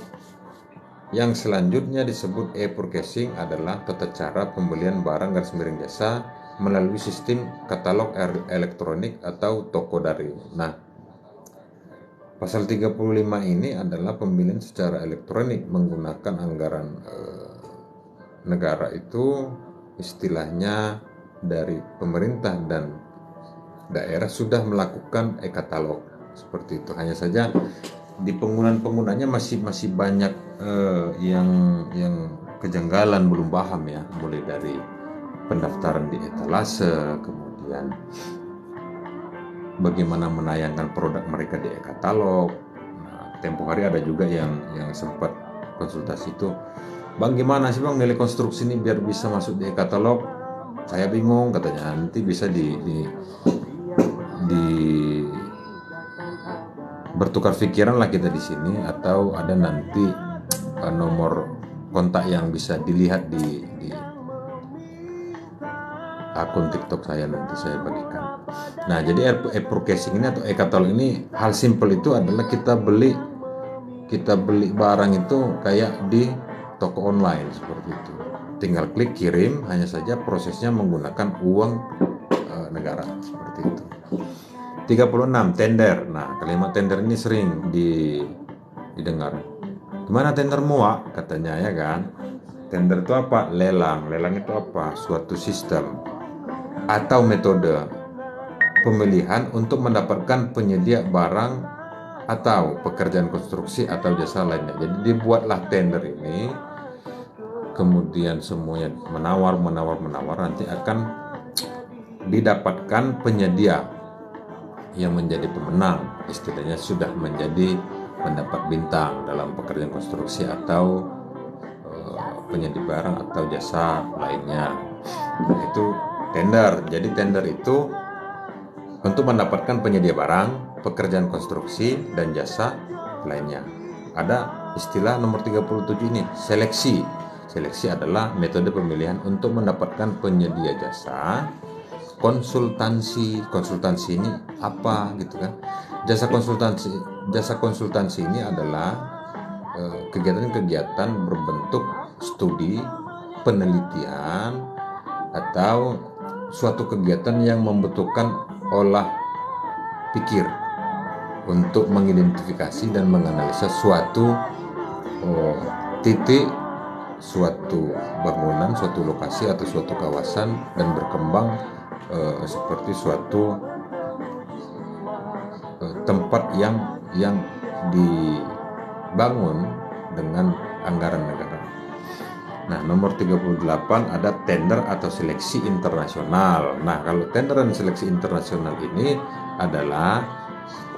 Yang selanjutnya disebut e-purchasing adalah tata cara pembelian barang / jasa melalui sistem katalog elektronik atau toko daring. Nah, pasal 35 ini adalah pembelian secara elektronik menggunakan anggaran negara, itu istilahnya dari pemerintah dan daerah sudah melakukan e-katalog seperti itu. Hanya saja di penggunanya masih banyak yang kejanggalan, belum paham ya, mulai dari pendaftaran di etalase, kemudian bagaimana menayangkan produk mereka di e-katalog. Nah, tempo hari ada juga yang sempat konsultasi itu, "Bang, gimana sih Bang nilai konstruksi ini biar bisa masuk di e-katalog? Saya bingung," katanya. Nanti bisa di bertukar pikiran lah kita di sini, atau ada nanti nomor kontak yang bisa dilihat di akun TikTok saya, nanti saya bagikan. Nah, jadi e-purchasing ini atau e-katalog ini hal simple itu adalah kita beli barang itu kayak di toko online seperti itu. Tinggal klik kirim, hanya saja prosesnya menggunakan uang negara seperti itu. 36, tender. Nah, kalimat tender ini sering didengar. "Gimana tendermu, Wak?" katanya, ya kan. Tender itu apa? Lelang. Lelang itu apa? Suatu sistem atau metode pemilihan untuk mendapatkan penyedia barang atau pekerjaan konstruksi atau jasa lainnya. Jadi dibuatlah tender ini, kemudian semuanya menawar, nanti akan didapatkan penyedia yang menjadi pemenang, istilahnya sudah mendapat bintang dalam pekerjaan konstruksi atau penyedia barang atau jasa lainnya. Itu tender. Jadi tender itu untuk mendapatkan penyedia barang, pekerjaan konstruksi dan jasa lainnya. Ada istilah nomor 37 ini, seleksi. seleksi adalah metode pemilihan untuk mendapatkan penyedia jasa konsultansi. Konsultansi ini apa gitu kan? Jasa konsultansi ini adalah kegiatan-kegiatan berbentuk studi, penelitian, atau suatu kegiatan yang membutuhkan olah pikir untuk mengidentifikasi dan menganalisa suatu titik, suatu bangunan, suatu lokasi atau suatu kawasan dan berkembang seperti suatu tempat yang dibangun dengan anggaran negara. Nah, nomor 38 ada tender atau seleksi internasional. Nah, kalau tender dan seleksi internasional ini adalah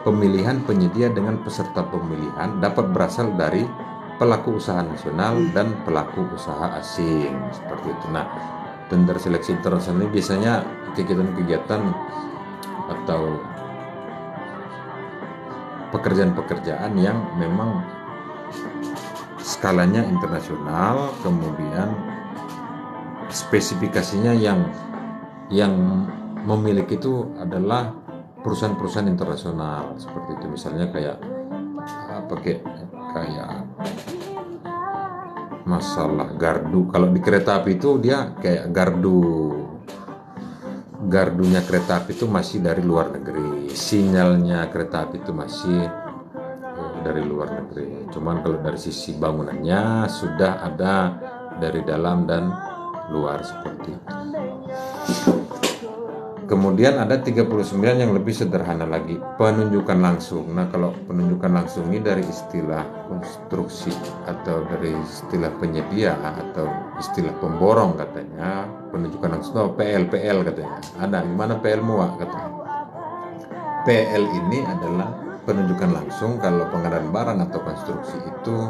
pemilihan penyedia dengan peserta pemilihan dapat berasal dari pelaku usaha nasional dan pelaku usaha asing, seperti itu. Nah, tender seleksi internasional ini biasanya kegiatan-kegiatan atau pekerjaan-pekerjaan yang memang skalanya internasional, kemudian spesifikasinya yang memiliki itu adalah perusahaan-perusahaan internasional, seperti itu. Misalnya kayak masalah gardu. Kalau di kereta api itu dia kayak gardunya kereta api itu masih dari luar negeri, sinyalnya kereta api itu masih dari luar negeri. Cuman kalau dari sisi bangunannya sudah ada dari dalam dan luar, seperti itu. Kemudian ada 39 yang lebih sederhana lagi, penunjukan langsung. Nah, kalau penunjukan langsung ini dari istilah konstruksi atau dari istilah penyedia atau istilah pemborong katanya. Penunjukan langsung PL katanya. Ada gimana PL muak katanya. PL ini adalah penunjukan langsung kalau pengadaan barang atau konstruksi itu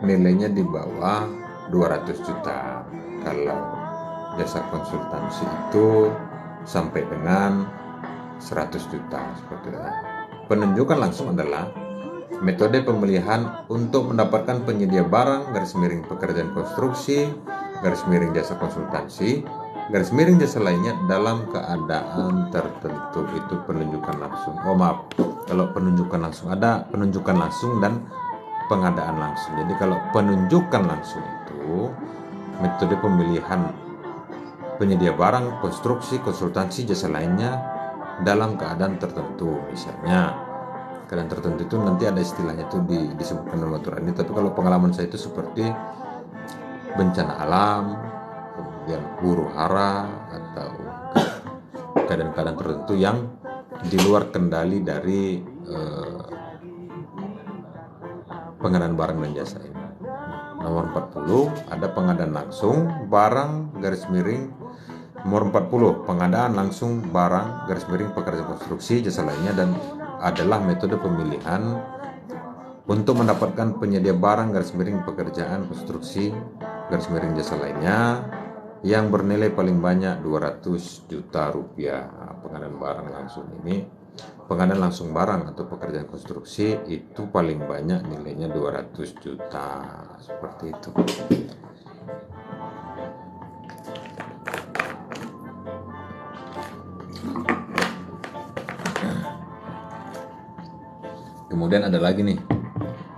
nilainya di bawah 200 juta. Kalau jasa konsultansi itu sampai dengan 100 juta, seperti itu. Penunjukan langsung adalah metode pemilihan untuk mendapatkan penyedia barang _pekerjaan konstruksi _jasa konsultansi _jasa lainnya dalam keadaan tertentu. Itu penunjukan langsung. Kalau penunjukan langsung ada penunjukan langsung dan pengadaan langsung. Jadi kalau penunjukan langsung itu metode pemilihan penyedia barang, konstruksi, konsultansi, jasa lainnya dalam keadaan tertentu. Misalnya keadaan tertentu itu nanti ada istilahnya itu disebutkan dalam aturan ini. Tapi kalau pengalaman saya itu seperti bencana alam, kemudian huru hara, atau keadaan-keadaan tertentu yang di luar kendali dari pengadaan barang dan jasa ini. Nomor 40 ada pengadaan langsung barang nomor 40 pengadaan langsung barang pekerjaan konstruksi jasa lainnya dan adalah metode pemilihan untuk mendapatkan penyedia barang pekerjaan konstruksi jasa lainnya yang bernilai paling banyak 200 juta rupiah. Pengadaan barang langsung ini, pengadaan langsung barang atau pekerjaan konstruksi itu paling banyak nilainya 200 juta, seperti itu. Kemudian ada lagi nih,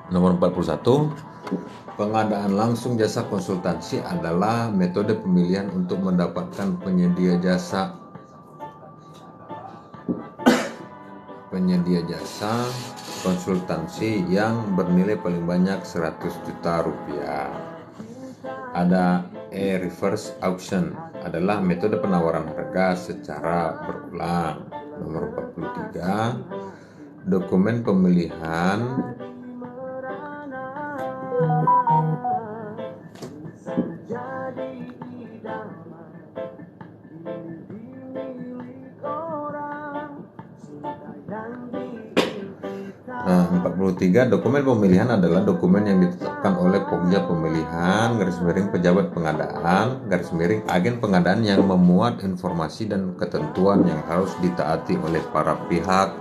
nomor 41, pengadaan langsung jasa konsultansi adalah metode pemilihan untuk mendapatkan penyedia jasa konsultansi yang bernilai paling banyak 100 juta rupiah. Ada reverse auction adalah metode penawaran harga secara berulang. Nomor 43, dokumen pemilihan dokumen pemilihan adalah dokumen yang ditetapkan oleh Pokja Pemilihan pejabat pengadaan agen pengadaan yang memuat informasi dan ketentuan yang harus ditaati oleh para pihak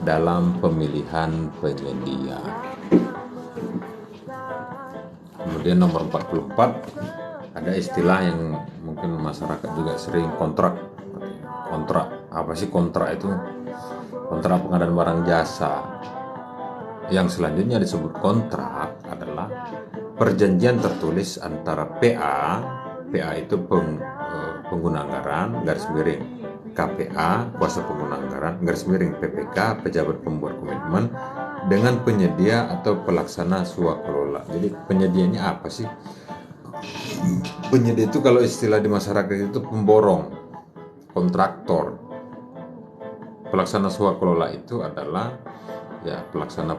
dalam pemilihan penyedia. Kemudian nomor 44, Ada istilah yang mungkin masyarakat juga sering kontrak. Kontrak, apa sih kontrak itu? Kontrak pengadaan barang jasa. Yang selanjutnya disebut kontrak adalah perjanjian tertulis antara PA itu pengguna anggaran, garis miring, KPA, kuasa pengguna anggaran, garis miring, PPK, pejabat pembuat komitmen, dengan penyedia atau pelaksana swakelola. Jadi penyedianya apa sih? Penyedia itu kalau istilah di masyarakat itu pemborong, kontraktor. Pelaksana swakelola itu adalah ya pelaksana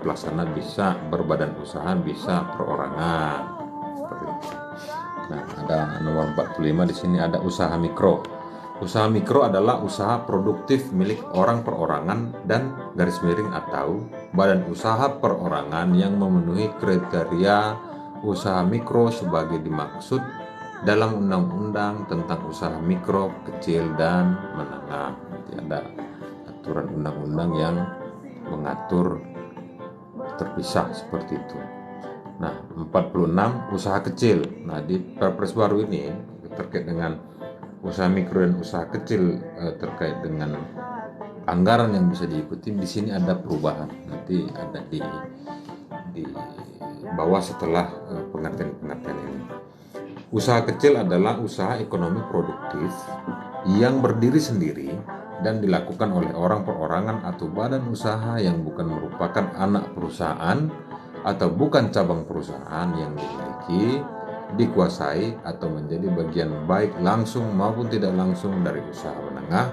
bisa berbadan usaha, bisa perorangan. Seperti itu. Nah, ada nomor 45 di sini ada usaha mikro. Usaha mikro adalah usaha produktif milik orang perorangan dan garis miring atau badan usaha perorangan yang memenuhi kriteria usaha mikro sebagai dimaksud dalam undang-undang tentang usaha mikro, kecil dan menengah. Nanti ada aturan undang-undang yang mengatur terpisah seperti itu. Nah, 46 usaha kecil. Nah, di Perpres baru ini terkait dengan usaha mikro dan usaha kecil terkait dengan anggaran yang bisa diikuti, di sini ada perubahan. Nanti ada di bawah setelah pengertian ini. Usaha kecil adalah usaha ekonomi produktif yang berdiri sendiri dan dilakukan oleh orang perorangan atau badan usaha yang bukan merupakan anak perusahaan atau bukan cabang perusahaan yang dimiliki, dikuasai atau menjadi bagian baik langsung maupun tidak langsung dari usaha menengah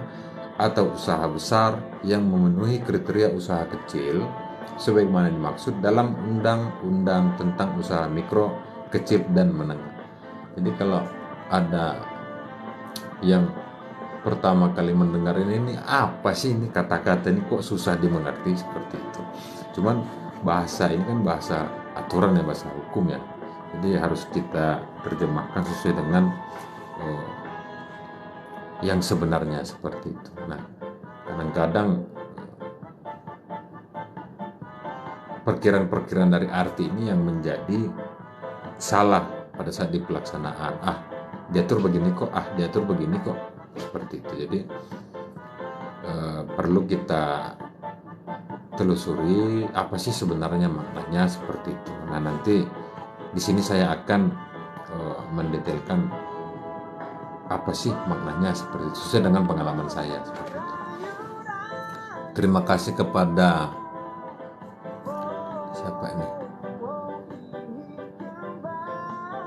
atau usaha besar yang memenuhi kriteria usaha kecil sebagaimana dimaksud dalam undang-undang tentang usaha mikro, kecil dan menengah. Jadi kalau ada yang pertama kali mendengar ini apa sih ini kata-kata ini kok susah dimengerti seperti itu. Cuman bahasa ini kan bahasa aturan ya, bahasa hukum ya. Jadi harus kita terjemahkan sesuai dengan yang sebenarnya seperti itu. Nah, kadang-kadang perkiraan-perkiraan dari arti ini yang menjadi salah pada saat di pelaksanaan. Diatur begini kok, diatur begini kok, seperti itu. Jadi perlu kita telusuri apa sih sebenarnya maknanya seperti itu. Nah, nanti di sini saya akan mendetailkan apa sih maknanya seperti itu sesuai dengan pengalaman saya seperti itu. Terima kasih kepada siapa ini?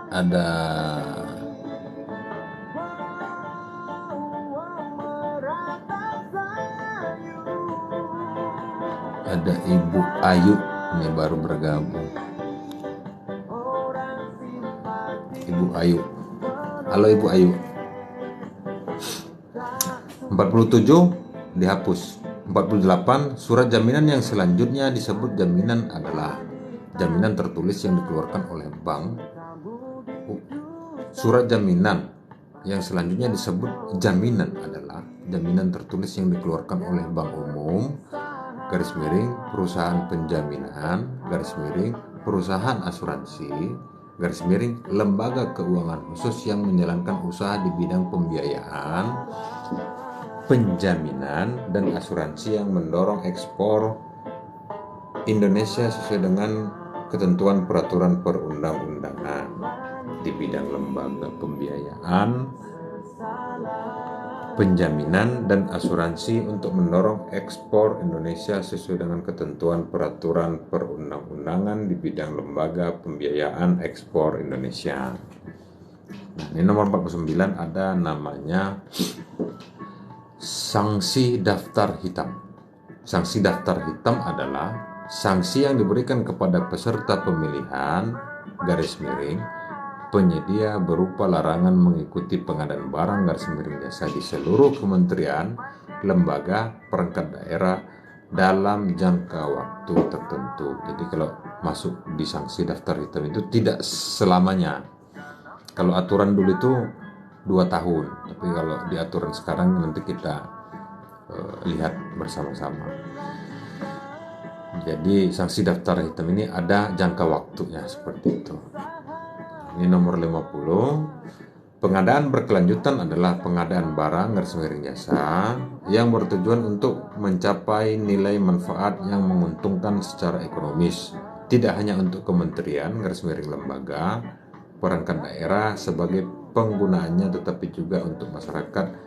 Ada Ibu Ayu, ini baru bergabung. Ibu Ayu. Halo Ibu Ayu. 47 dihapus. 48 surat jaminan yang selanjutnya disebut jaminan adalah jaminan tertulis yang dikeluarkan oleh bank. Surat jaminan yang selanjutnya disebut jaminan adalah jaminan tertulis yang dikeluarkan oleh bank umum, garis miring, perusahaan penjaminan, garis miring, perusahaan asuransi, garis miring, lembaga keuangan khusus yang menjalankan usaha di bidang pembiayaan, penjaminan, dan asuransi yang mendorong ekspor Indonesia sesuai dengan ketentuan peraturan perundang-undangan di bidang lembaga pembiayaan, penjaminan, dan asuransi untuk mendorong ekspor Indonesia sesuai dengan ketentuan peraturan perundang-undangan di bidang lembaga pembiayaan ekspor Indonesia. Nah, ini nomor 49 ada namanya sanksi daftar hitam. Sanksi daftar hitam adalah sanksi yang diberikan kepada peserta pemilihan garis miring penyedia berupa larangan mengikuti pengadaan barang garis miring jasa di seluruh kementerian, lembaga, perangkat daerah dalam jangka waktu tertentu. Jadi kalau masuk di sanksi daftar hitam itu tidak selamanya. Kalau aturan dulu itu 2 tahun, tapi kalau di aturan sekarang nanti kita lihat bersama-sama. Jadi sanksi daftar hitam ini ada jangka waktunya seperti itu. Ini nomor 50. Pengadaan berkelanjutan adalah pengadaan barang garis miring jasa yang bertujuan untuk mencapai nilai manfaat yang menguntungkan secara ekonomis, tidak hanya untuk kementerian garis miring lembaga, perangkat daerah sebagai penggunaannya, tetapi juga untuk masyarakat,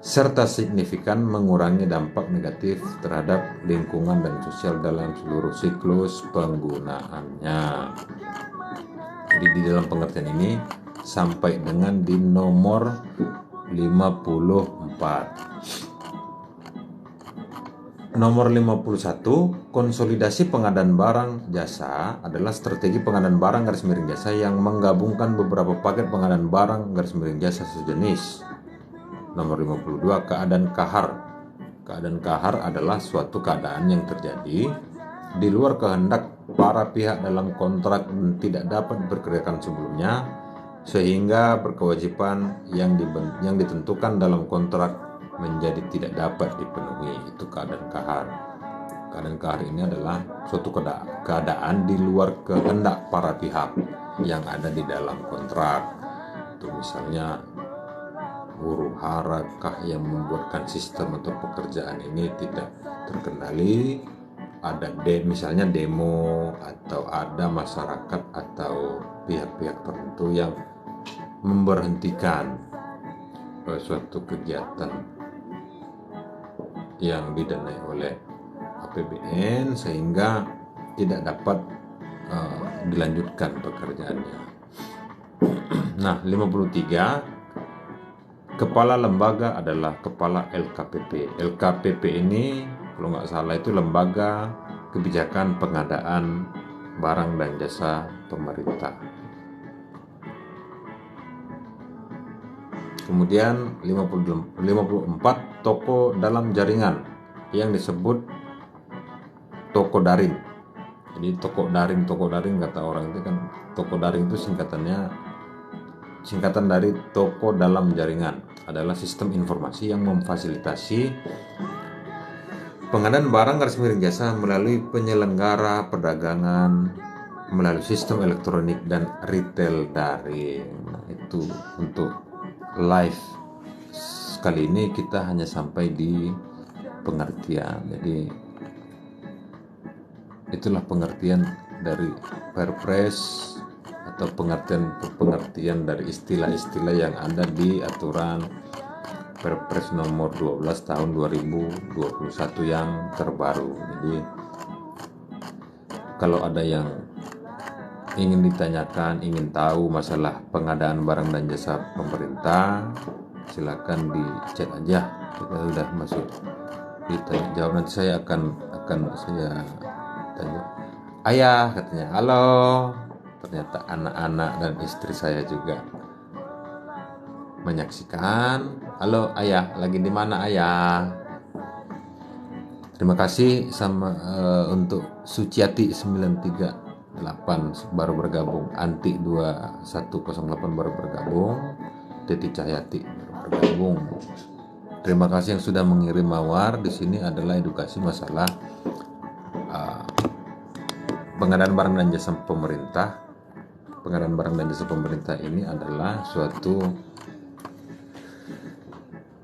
serta signifikan mengurangi dampak negatif terhadap lingkungan dan sosial dalam seluruh siklus penggunaannya. Jadi di dalam pengertian ini sampai dengan di nomor 54. Nomor 51, konsolidasi pengadaan barang jasa adalah strategi pengadaan barang garis miring jasa yang menggabungkan beberapa paket pengadaan barang garis miring jasa sejenis. Nomor 52, keadaan kahar. Keadaan kahar adalah suatu keadaan yang terjadi di luar kehendak para pihak dalam kontrak dan tidak dapat diperkirakan sebelumnya, sehingga berkewajiban yang ditentukan dalam kontrak menjadi tidak dapat dipenuhi. Itu keadaan kahar. Keadaan kahar ini adalah suatu keadaan di luar kehendak para pihak yang ada di dalam kontrak. Itu misalnya huru harakah yang membuatkan sistem atau pekerjaan ini tidak terkendali, ada misalnya demo, atau ada masyarakat atau pihak-pihak tertentu yang memberhentikan suatu kegiatan yang didanai oleh APBN sehingga tidak dapat dilanjutkan pekerjaannya. Nah, 53, kepala lembaga adalah kepala LKPP. LKPP ini kalau nggak salah itu lembaga kebijakan pengadaan barang dan jasa pemerintah. Kemudian 54, toko dalam jaringan yang disebut toko daring. Jadi toko daring kata orang itu kan, toko daring itu singkatan dari toko dalam jaringan, adalah sistem informasi yang memfasilitasi pengadaan barang garis miring jasa melalui penyelenggara perdagangan melalui sistem elektronik dan retail daring. Nah, itu untuk live kali ini kita hanya sampai di pengertian. Jadi itulah pengertian dari Perpres atau pengertian dari istilah-istilah yang ada di aturan Perpres nomor 12 tahun 2021 yang terbaru. Jadi kalau ada yang ingin ditanyakan, ingin tahu masalah pengadaan barang dan jasa pemerintah, silakan di chat aja. Kita sudah masuk ditanya jawab, nanti saya akan saya tanya. Ayah, katanya, halo. Ternyata anak-anak dan istri saya juga menyaksikan. Halo ayah, lagi di mana ayah? Terima kasih untuk Suciati 938 baru bergabung, Anti 2108 baru bergabung, Titi Cahyati baru bergabung. Terima kasih yang sudah mengirim mawar. Di sini adalah edukasi masalah pengadaan barang dan jasa pemerintah. Pengadaan barang dan jasa pemerintah ini adalah suatu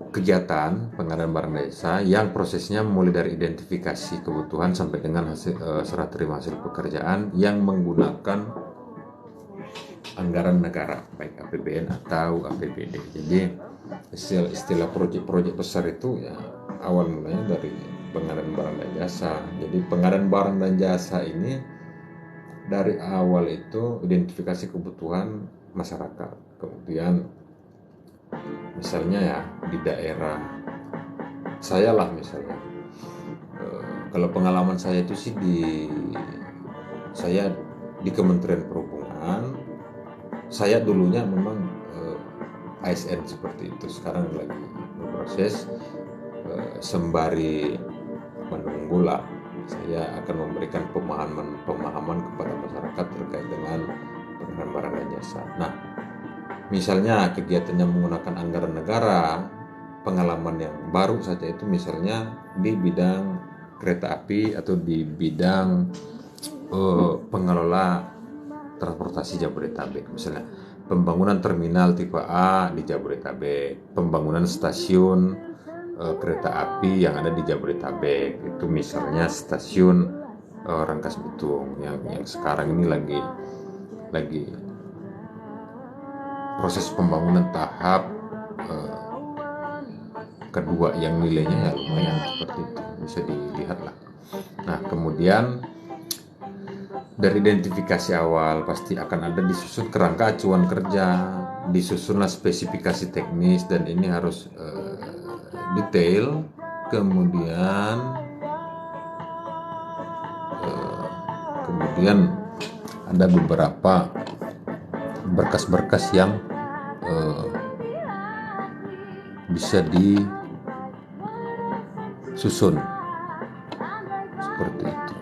kegiatan pengadaan barang dan jasa yang prosesnya mulai dari identifikasi kebutuhan sampai dengan serah terima hasil pekerjaan yang menggunakan anggaran negara, baik APBN atau APBD. Jadi istilah proyek-proyek besar itu ya awal mulanya dari pengadaan barang dan jasa. Jadi pengadaan barang dan jasa ini dari awal itu identifikasi kebutuhan masyarakat. Kemudian misalnya ya di daerah saya lah misalnya, kalau pengalaman saya itu sih saya di Kementerian Perhubungan, saya dulunya memang ASN seperti itu, sekarang lagi berproses, sembari menunggu lah saya akan memberikan pemahaman kepada masyarakat terkait dengan pengadaan barang dan jasa. Nah, misalnya kegiatannya menggunakan anggaran negara, pengalaman yang baru saja itu misalnya di bidang kereta api atau di bidang pengelola transportasi Jabodetabek misalnya. pembangunan terminal tipe A di Jabodetabek, pembangunan stasiun kereta api yang ada di Jabodetabek. Itu misalnya stasiun Rangkas Bitung yang sekarang ini lagi proses pembangunan tahap kedua yang nilainya ya lumayan, seperti itu bisa dilihat lah. Nah, kemudian dari identifikasi awal pasti akan ada disusun kerangka acuan kerja, disusunlah spesifikasi teknis, dan ini harus detail. Kemudian ada beberapa berkas-berkas yang bisa disusun seperti itu.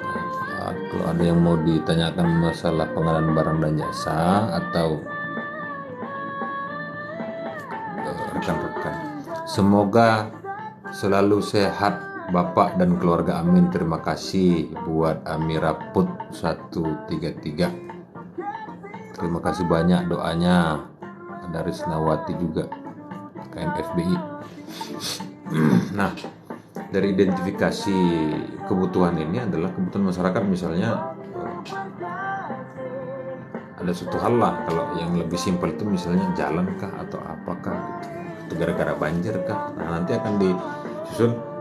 Nah, kalau ada yang mau ditanyakan masalah pengadaan barang dan jasa atau rekan-rekan, semoga selalu sehat Bapak dan keluarga, amin. Terima kasih buat Amira Put 133. Terima kasih banyak doanya. Ada Risnawati juga, KMFBI. Nah, dari identifikasi kebutuhan ini adalah kebutuhan masyarakat. Misalnya ada suatu hal lah, kalau yang lebih simpel itu misalnya jalan kah atau apakah gitu, itu gara-gara banjir kah. Nah, nanti akan disusun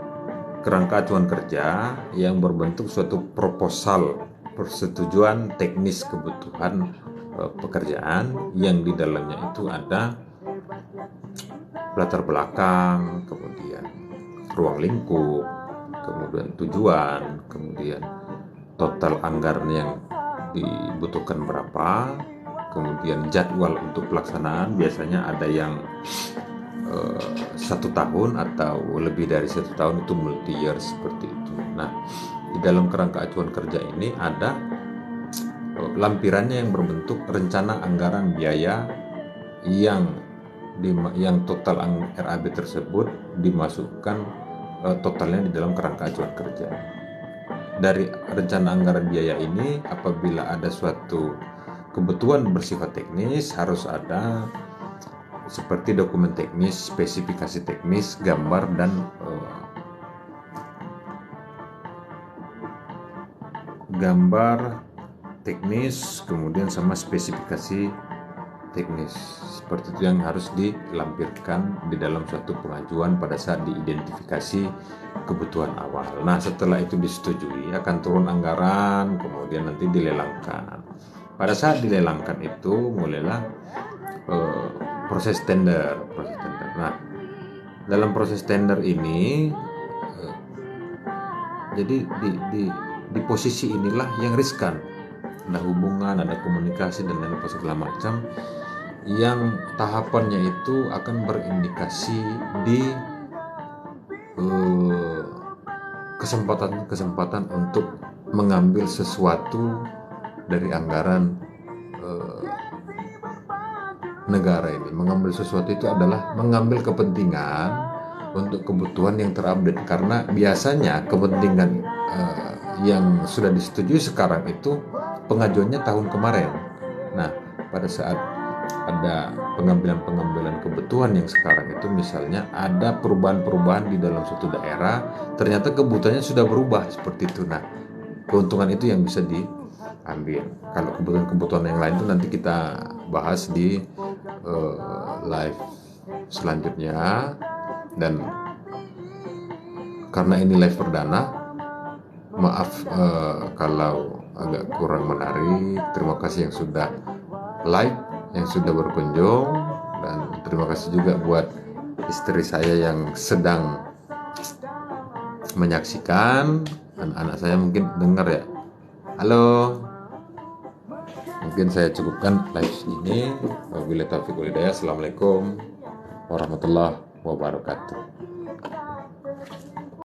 kerangka acuan kerja yang berbentuk suatu proposal persetujuan teknis kebutuhan pekerjaan, yang di dalamnya itu ada latar belakang, kemudian ruang lingkup, kemudian tujuan, kemudian total anggaran yang dibutuhkan berapa, kemudian jadwal untuk pelaksanaan. Biasanya ada yang 1 tahun atau lebih dari 1 tahun, itu multi year seperti itu. Nah, di dalam kerangka acuan kerja ini ada lampirannya yang berbentuk rencana anggaran biaya yang total RAB tersebut dimasukkan totalnya di dalam kerangka acuan kerja. Dari rencana anggaran biaya ini, apabila ada suatu kebutuhan bersifat teknis, harus ada seperti dokumen teknis, spesifikasi teknis, gambar, dan gambar teknis, kemudian sama spesifikasi teknis. Seperti itu yang harus dilampirkan di dalam suatu pengajuan pada saat diidentifikasi kebutuhan awal. Nah, setelah itu disetujui, akan turun anggaran, kemudian nanti dilelangkan. Pada saat dilelangkan itu mulailah proses tender. Nah, dalam proses tender ini jadi di posisi inilah yang riskan. Ada hubungan, ada komunikasi, dan lain segala macam yang tahapannya itu akan berindikasi di kesempatan untuk mengambil sesuatu dari anggaran negara ini. Mengambil sesuatu itu adalah mengambil kepentingan untuk kebutuhan yang terupdate, karena biasanya kepentingan yang sudah disetujui sekarang itu pengajuannya tahun kemarin. Nah, pada saat ada pengambilan kebutuhan yang sekarang itu, misalnya ada perubahan-perubahan di dalam suatu daerah, ternyata kebutuhannya sudah berubah seperti itu. Nah, keuntungan itu yang bisa diambil. Kalau kebutuhan yang lain itu nanti kita bahas di live selanjutnya. Dan karena ini live perdana, maaf kalau agak kurang menarik. Terima kasih yang sudah like, yang sudah berkunjung, dan terima kasih juga buat istri saya yang sedang menyaksikan. Anak-anak saya mungkin dengar ya. Halo. Mungkin saya cukupkan live ini. Wabillahi taufiq wal hidayah. Assalamualaikum warahmatullahi wabarakatuh.